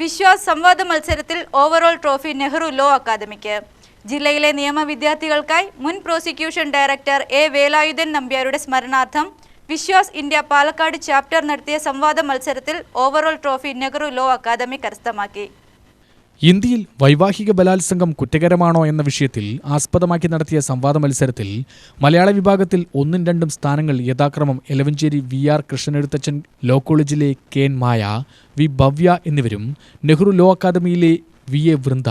വിശ്വാസ് സംവാദ മത്സരത്തിൽ overall trophy Nehru law അക്കാദമിക്ക്. ജില്ലയിലെ നിയമ വിദ്യാർത്ഥികൾക്കായി മുൻ പ്രോസിക്യൂഷൻ ഡയറക്ടർ എ വേലായുധൻ നമ്പ്യാരുടെ സ്മരണാർത്ഥം വിശ്വാസ് ഇന്ത്യ പാലക്കാട് ചാപ്റ്റർ നടത്തിയ സംവാദ മത്സരത്തിൽ overall trophy Nehru law academy കരസ്ഥമാക്കി. ഇന്ത്യയിൽ വൈവാഹിക ബലാത്സംഗം കുറ്റകരമാണോ എന്ന വിഷയത്തിൽ ആസ്പദമാക്കി നടത്തിയ സംവാദ മത്സരത്തിൽ മലയാള വിഭാഗത്തിൽ 1-2 സ്ഥാനങ്ങൾ യഥാക്രമം എലവഞ്ചേരി VR കൃഷ്ണനെഴുത്തച്ഛൻ ലോ കോളേജിലെ KN മായ, വി ഭവ്യ എന്നിവരും, നെഹ്റു ലോ അക്കാദമിയിലെ VA വൃന്ദ,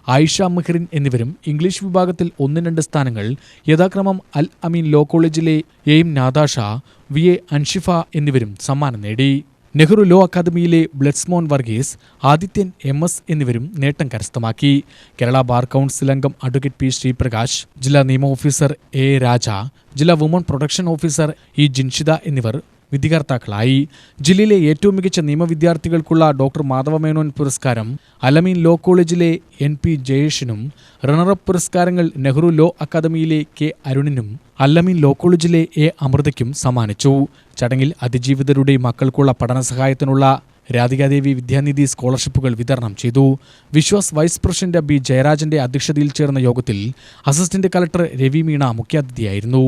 ആയിഷ മെഹ്റിൻ എന്നിവരും, ഇംഗ്ലീഷ് വിഭാഗത്തിൽ 1-2 സ്ഥാനങ്ങൾ യഥാക്രമം അൽ അമീൻ ലോ കോളേജിലെ AM നാദാഷ, VA അൻഷിഫ എന്നിവരും സമ്മാനം നേടി. നെഹ്റു ലോ അക്കാദമിയിലെ ബ്ലഡ്സ്മോൻ വർഗീസ്, ആദിത്യൻ MS എന്നിവരും നേട്ടം കരസ്ഥമാക്കി. കേരള ബാർ കൗൺസിൽ അംഗം അഡ്വക്കേറ്റ് P ശ്രീപ്രകാശ്, ജില്ലാ നിയമ ഓഫീസർ A രാജ, ജില്ലാ വുമൺ പ്രൊട്ടക്ഷൻ ഓഫീസർ E ജിൻഷിത എന്നിവർ വിധികർത്താക്കളായി. ജില്ലയിലെ ഏറ്റവും മികച്ച നിയമവിദ്യാർത്ഥികൾക്കുള്ള ഡോക്ടർ മാധവ മേനോൻ പുരസ്കാരം അലമീൻ ലോ കോളേജിലെ NP ജയേഷിനും, റണ്ണറപ്പ് പുരസ്കാരങ്ങൾ Nehru law അക്കാദമിയിലെ K അരുണിനും, Allameen law കോളേജിലെ A അമൃതയ്ക്കും സമ്മാനിച്ചു. ചടങ്ങിൽ അതിജീവിതരുടെ മക്കൾക്കുള്ള പഠനസഹായത്തിനുള്ള രാധികാദേവി വിദ്യാനിധി സ്കോളർഷിപ്പുകൾ വിതരണം ചെയ്തു. വിശ്വാസ് വൈസ് പ്രസിഡന്റ് B ജയരാജന്റെ അധ്യക്ഷതയിൽ ചേർന്ന യോഗത്തിൽ അസിസ്റ്റന്റ് കളക്ടർ രവി മീണ മുഖ്യാതിഥിയായിരുന്നു.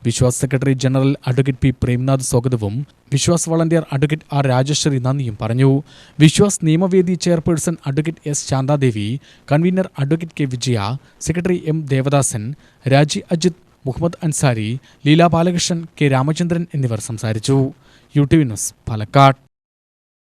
Viswas secretary general advocate P Premnath സ്വാഗതവും Viswas volunteer advocate R Rajasree നന്ദിയും പറഞ്ഞു. Viswas Niyamavedi chairperson advocate S Santhadevi, convener advocate K Vijaya, secretary M Devadasan, Raji Ajith, Muhammad Ansari, Leela Balakrishnan, K Ramachandran എന്നിവർ സംസാരിച്ചു. UTV news Palakkad.